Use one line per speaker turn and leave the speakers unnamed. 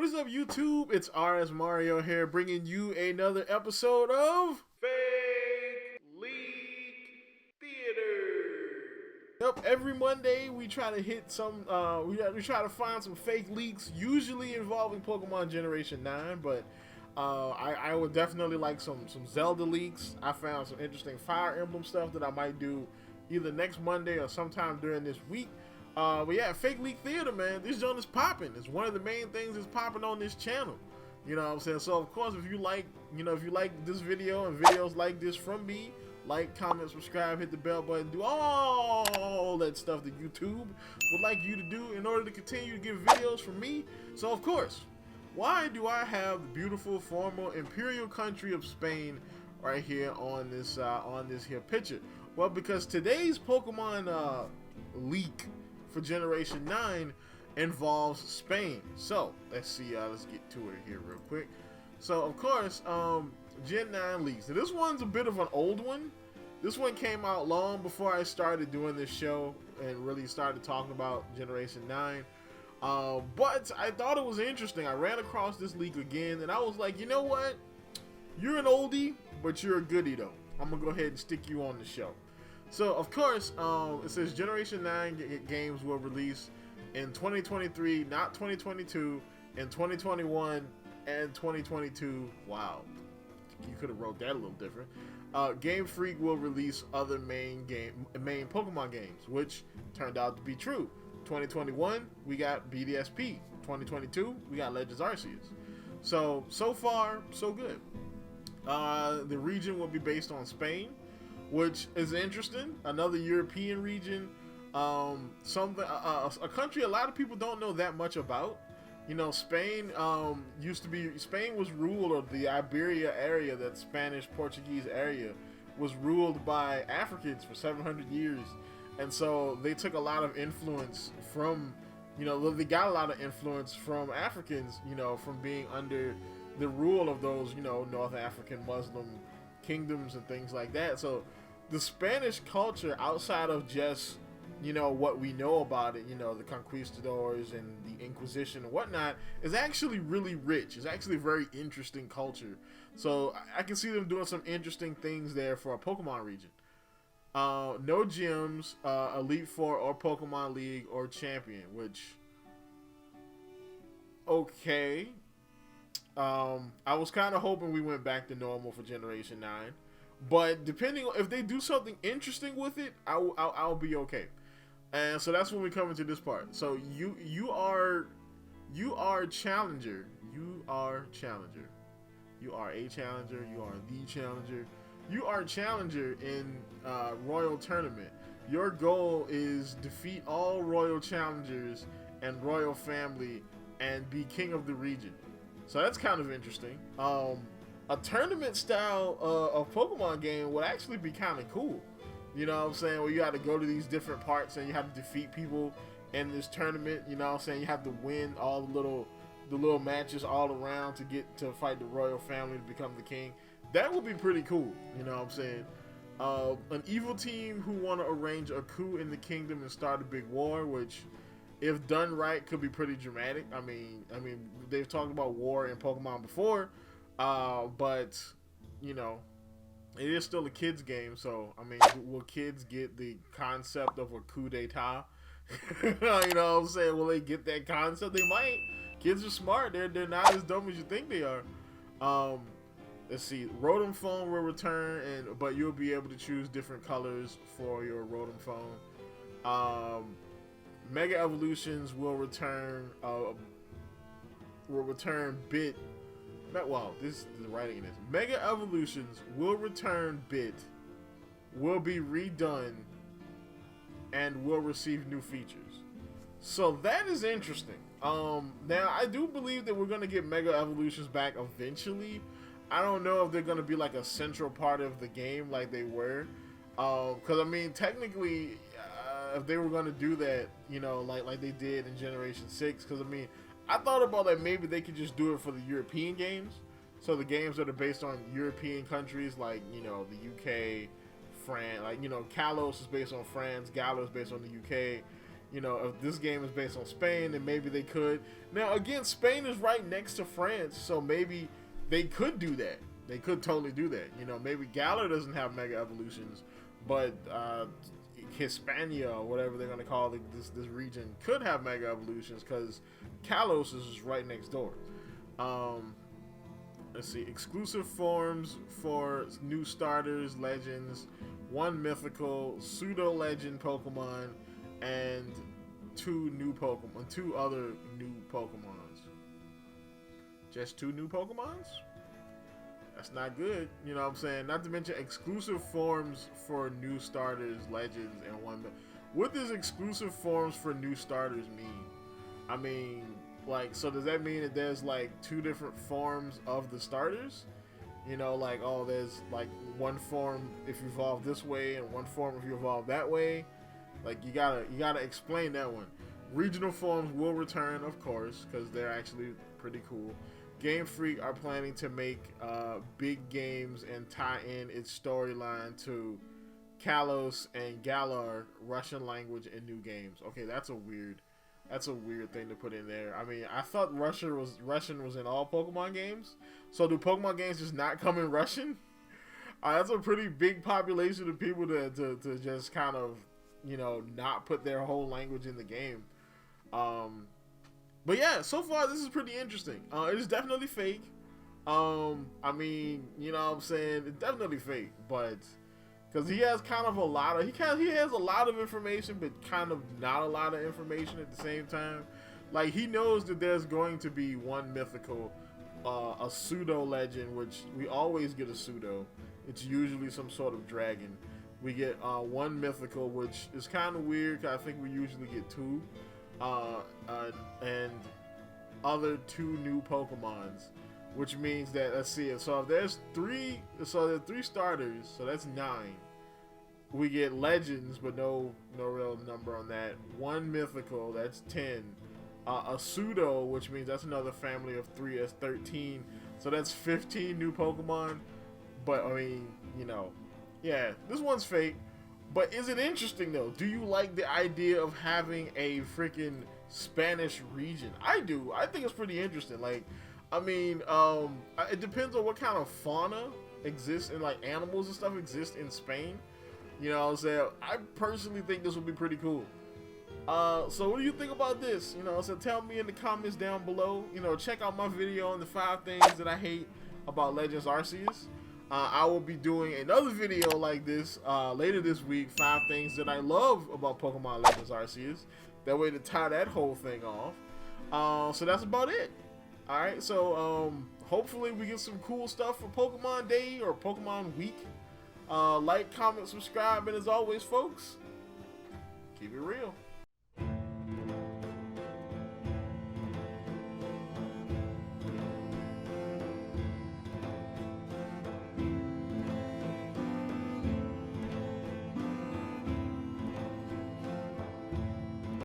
What is up, YouTube? It's RSMario here, bringing you another episode of Fake Leak Theater. Yep, every Monday we try to hit some, we try to find some fake leaks, usually involving Pokemon Generation 9, but I would definitely like some Zelda leaks. I found some interesting Fire Emblem stuff that I might do either next Monday or sometime during this week. But yeah, Fake Leak Theater, man, this joint is popping. It's one of the main things that's popping on this channel. You know what I'm saying? So of course, if you like this video and videos like this from me, like, comment, subscribe, hit the bell button, do all that stuff that YouTube would like you to do in order to continue to get videos from me. So of course, why do I have the beautiful former imperial country of Spain right here on this here picture? Well, because today's Pokemon leak for Generation 9 involves Spain. So let's see, let's get to it here real quick. So of course, Gen 9 leaks. Now, this one's a bit of an old one. This one came out long before I started doing this show and really started talking about Generation 9. But I thought it was interesting. I ran across this leak again and I was like, you know what? You're an oldie, but you're a goodie though. I'm gonna go ahead and stick you on the show. So of course, it says Generation 9 games will release in 2023, not 2022, in 2021 and 2022. Wow, you could have wrote that a little different. Game Freak will release other main Pokemon games, which turned out to be true. 2021, we got BDSP. 2022, we got Legends Arceus. So far, so good. The region will be based on Spain, which is interesting. Another European region, a country a lot of people don't know that much about. You know, Spain Spain was ruled, or the Iberia area, that Spanish Portuguese area, was ruled by Africans for 700 years, and so they took a lot of influence from, they got a lot of influence from Africans, from being under the rule of those, North African Muslim kingdoms and things like that. So the Spanish culture, outside of just what we know about it, the conquistadors and the Inquisition and whatnot, is actually really rich. It's actually a very interesting culture. So I can see them doing some interesting things there for a Pokemon region. No gyms, Elite Four or Pokemon League or Champion, which, okay. I was kind of hoping we went back to normal for Generation 9, but depending on if they do something interesting with it, I'll be okay. And so that's when we come into this part. So you are challenger. You are challenger. You are a challenger. You are the challenger. You are challenger in Royal Tournament. Your goal is defeat all Royal Challengers and Royal Family and be king of the region. So that's kind of interesting. A tournament style of Pokemon game would actually be kind of cool. You know what I'm saying? Where you have to go to these different parts and you have to defeat people in this tournament. You know what I'm saying? You have to win all the little matches all around to get to fight the Royal Family to become the king. That would be pretty cool. You know what I'm saying? An evil team who want to arrange a coup in the kingdom and start a big war, which, if done right, could be pretty dramatic. I mean, they've talked about war in Pokemon before, but it is still a kids game. So I mean, will kids get the concept of a coup d'etat? You know what I'm saying? Will they get that concept? They might. Kids are smart. They're not as dumb as you think they are. Let's see. Rotom Phone will return, but you'll be able to choose different colors for your Rotom Phone. Mega Evolutions will return. Bit. Wow, this the writing in this. Mega Evolutions will return Bit. Will be redone, and will receive new features. So that is interesting. Now I do believe that we're gonna get Mega Evolutions back eventually. I don't know if they're gonna be like a central part of the game like they were. Because I mean, technically, if they were gonna do that, like they did in Generation 6, because I mean, I thought about that maybe they could just do it for the European games. So the games that are based on European countries, like, the UK, France, like, Kalos is based on France, Galar is based on the UK, You know, if this game is based on Spain, then maybe they could. Now, again, Spain is right next to France, so maybe they could do that. They could totally do that. You know, maybe Galar doesn't have Mega Evolutions, but Hispania, or whatever they're going to call this region, could have Mega Evolutions because Kalos is right next door. Let's see. Exclusive forms for new starters, legends, 1 mythical, pseudo-legend Pokemon, and 2 other new Pokemons. Just 2 new Pokemons? That's not good, you know what I'm saying? Not to mention exclusive forms for new starters, legends, and 1. What does exclusive forms for new starters mean? I mean, like, so does that mean that there's like 2 different forms of the starters? You know, like, oh, there's like 1 form if you evolve this way and 1 form if you evolve that way. Like, you gotta explain that one. Regional forms will return, of course, because they're actually pretty cool. Game Freak are planning to make big games and tie in its storyline to Kalos and Galar Russian language in new games. Okay, that's a weird thing to put in there. I mean, I thought Russian was in all Pokemon games. So do Pokemon games just not come in Russian? That's a pretty big population of people to just kind of, you know, not put their whole language in the game. But yeah, so far this is pretty interesting. It is definitely fake. I mean, you know what I'm saying? It's definitely fake, but because he has kind of a lot of he has a lot of information, but kind of not a lot of information at the same time. Like, he knows that there's going to be 1 mythical, a pseudo legend, which we always get a pseudo. It's usually some sort of dragon. We get 1 mythical, which is kind of weird because I think we usually get 2. And other 2 new Pokemons, which means that, let's see, so if there's 3, so there are 3 starters, so that's 9. We get legends, but no real number on that. 1 mythical, that's 10. A pseudo, which means that's another family of 3, that's 13. So that's 15 new Pokemon. But I mean, you know, yeah, this one's fake. But is it interesting though? Do you like the idea of having a freaking Spanish region? I do. I think it's pretty interesting. Like, I mean, it depends on what kind of fauna exists and like animals and stuff exist in Spain. You know what I'm saying? I personally think this would be pretty cool. So what do you think about this? You know, so tell me in the comments down below. You know, check out my video on the 5 things that I hate about Legends Arceus. I will be doing another video like this later this week, 5 things that I love about Pokemon Legends Arceus. That way to tie that whole thing off. So that's about it. Alright, so hopefully we get some cool stuff for Pokemon Day or Pokemon Week. Like, comment, subscribe, and as always, folks, keep it real.